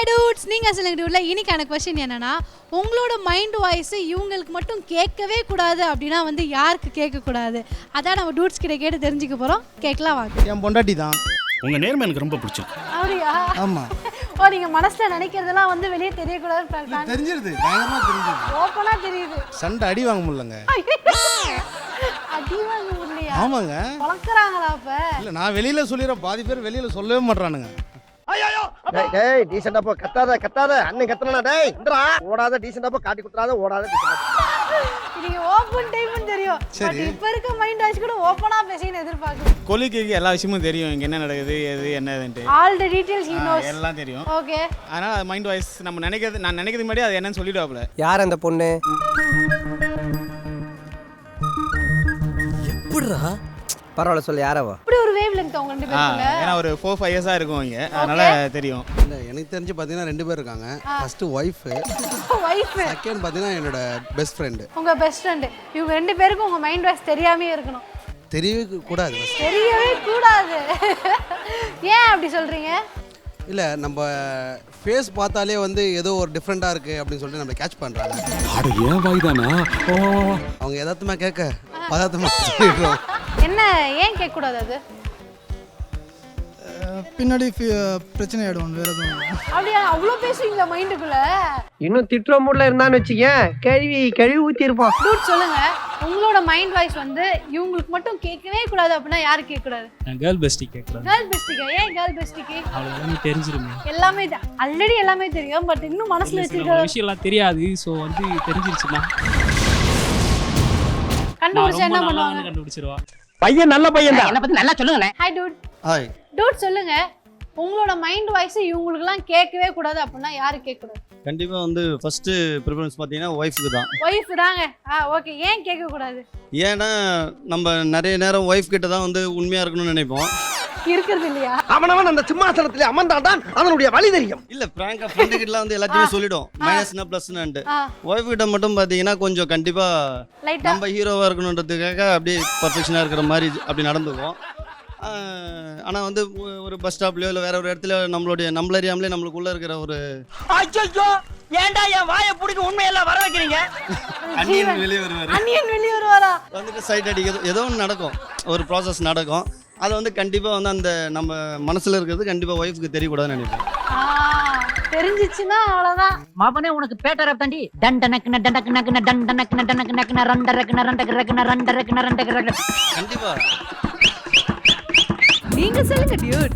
Dudes, நீங்க சொல்லுங்க டூட்ல இன்னைக்கான क्वेश्चन என்னன்னா, உங்களோட மைண்ட் வாய்ஸ் இவங்களுக்கு மட்டும் கேட்கவே கூடாது அப்படினா வந்து யாருக்கு கேட்க கூடாது? அதான் நம்ம டூட்ஸ் கிட்ட கேட்டு தெரிஞ்சுக்க போறோம். கேக்கலாம் வாங்க. என் பொண்டாட்டி தான். உங்க நேர்மை எனக்கு ரொம்ப பிடிச்சிருக்கு. அப்படியா? ஆமா. ஓ, நீங்க மனசுல நினைக்கிறதெல்லாம் வந்து வெளிய தெரிய கூடாதுன்னு பிளான். தெரிஞ்சிருது. பயங்கரமா தெரிஞ்சிருது. ஓபனா தெரியுது. சண்டை அடி வாங்க முடியலங்க. அடி வாங்க முடியலையா? ஆமாங்க. வளக்குறாங்களா அப்ப? இல்ல, நான் வெளியில சொல்லிற பாதி பேர் வெளியில சொல்லவே மாட்டறானுங்க. ஐயோ டேய் டீசன்ட்டா போ, கத்தாத அண்ணன் கத்தறனா டேய் இந்தடா ஓடாத டீசன்ட்டா போ, காட்டி குத்துறாத ஓடாத டீசன்ட்டா. நீங்க ஓபன் டைம்னு தெரியும். பட் இப்ப இருக்க மைண்ட் வாய்ஸ் கூட ஓபனா பேசின்னு எதிர்பார்க்கணும். கொலிக்கு எல்லா விஷயமும் தெரியும், இங்க என்ன நடக்குது எது என்னதுன்ட்டு all the details he knows. எல்லாம் தெரியும். ஓகே. அதனால மைண்ட் வாய்ஸ் நம்ம நான் நினைக்கிறதுக்கு முன்னாடி அது என்னன்னு சொல்லிடுவாப்ல. யார் அந்த பொண்ணு? எப்படிடா? பரவாயில்ல சொல்லு, யாரவா? இப்படி ஒரு வேவ் லெங்த் அவங்க ரெண்டு பேருக்குள்ள. ஏன்னா ஒரு 4-5 இயர்ஸா இருக்கும் இங்க, அதனால தெரியும். இல்ல எனக்கு தெரிஞ்சு பாத்தீங்கன்னா 2 பேர் இருக்காங்க. ஃபர்ஸ்ட் வைஃப், செகண்ட் பாத்தீங்கன்னா என்னோட பெஸ்ட் ஃப்ரெண்ட். உங்க பெஸ்ட் ஃப்ரெண்ட். இவங்க ரெண்டு பேருக்கும் உங்க மைண்ட் வாய்ஸ் தெரியாமே இருக்கணும். தெரியவே கூடாது. தெரியவே கூடாது. ஏன் அப்படி சொல்றீங்க? இல்ல நம்ம ஃபேஸ் பார்த்தாலே வந்து ஏதோ ஒரு டிஃப்ரெண்டா இருக்கு அப்படின்னு சொல்லிட்டு நம்ம கேட்ச் பண்றாங்க. அட ஏன் வாய்தானா? அவங்க எதார்த்தமா கேட்க பதார்த்தமா சொல்லிடுறோம். என்ன ஏன் கேட்க கூடாது அது? பின்னாடி பிரச்சனை ஆயிடும் வேற எதுவும். அப்படியே அவ்வளோ பேசுவீங்களா மைண்டுக்குள்ள? இன்னும் திட்டுற மூட்ல இருந்தான்னு வச்சுக்கேன், கழுவி ஊத்தி இருப்பான். டூட் சொல்லுங்க, உங்களோட மைண்ட் வாய்ஸ் வந்து இவங்களுக்கு மட்டும் கேட்கவே கூடாது அப்படின்னா யாரு கேட்க கூடாது? கேர்ள் பெஸ்டி கேட்கலாம். கேர்ள் பெஸ்டிக்கு. ஏன் கேர்ள் பெஸ்டிக்கு? அவ்வளோ தெரிஞ்சிருமே. எல்லாமே ஆல்ரெடி எல்லாமே தெரியும், பட் இன்னும் மனசுல வச்சிருக்க விஷயம் எல்லாம் தெரியாது. ஸோ வந்து தெரிஞ்சிருச்சுன்னா கண்டுபிடிச்சா என்ன பண்ணுவாங்க? கண்டுபிடிச்சிருவா. பையன் நல்ல பையன் தான். என்ன பத்தி நல்லா சொல்லுங்க. Hi dude. ஹாய். டூட் சொல்லுங்க, உங்களோட மைண்ட் வாய்ஸ் இவங்களுக்குலாம் கேட்கவே கூடாது அப்படின்னா யாரு கேட்க கூடாது? கண்டிப்பாக வந்து ஃபஸ்ட்டு ப்ரிஃபரன்ஸ் பார்த்தீங்கன்னா ஒய்ஃபுக்கு தான். ஒய்ஃப் தாங்க. ஓகே. ஏன் கேட்கக்கூடாது? ஏன்னா நம்ம நிறைய நேரம் ஒய்ஃப் கிட்ட தான் வந்து உண்மையாக இருக்கணும்னு நினைப்போம். இருக்கிறது இல்லையா? அவனவன் அந்த சிம்மாசனத்திலே அமர்ந்தாதான் அதனுடைய வழி தெரியும். இல்லை ஃப்ராங்காக ஃப்ரெண்டு கிட்டலாம் வந்து எல்லாத்தையுமே சொல்லிடும், மைனஸ்னா ப்ளஸ்னான்ட்டு. ஒய்ஃப் கிட்ட மட்டும் பார்த்தீங்கன்னா கொஞ்சம் கண்டிப்பாக நம்ம ஹீரோவாக இருக்கணுன்றதுக்காக அப்படியே பர்ஃபெக்ஷனாக இருக்கிற மாதிரி அப்படி நடந்துக்குவோம். ஆனால் வந்து ஒரு பஸ் ஸ்டாப்லையோ இல்லை வேற ஒரு இடத்துல நம்மள அறியாமலே நம்மளுக்குள்ளே இருக்கிற ஒரு ஏன்டா என் வாயை பிடிக்க உண்மையெல்லாம் வர வைக்கிறீங்க? அந்நியன் வெளியே வருவார். அந்நியன் வெளியே வருவாரா? வந்துட்டு சைட் அடிக்கிறது ஏதோ ஒன்று நடக்கும், ஒரு ப்ராசஸ் நடக்கும். அது வந்து கண்டிப்பாக வந்து அந்த நம்ம மனசில் இருக்கிறது கண்டிப்பாக ஒய்ஃபுக்கு தெரியக்கூடாதுன்னு நினைப்பேன். தெரிஞ்சிச்சுன்னா அவ்வளோதான். மாபனே உனக்கு பேட்டர் தாண்டி டண்டனக்குன டண்டக்குனக்குன டண்டனக்குன டண்டனக்குன ரண்டரக்குன ரண்டகரக்குன ரண்டரக்குன ரண்டகரக்குன. கண்டிப்பாக நீங்க சொல்லுங்க டியூட்.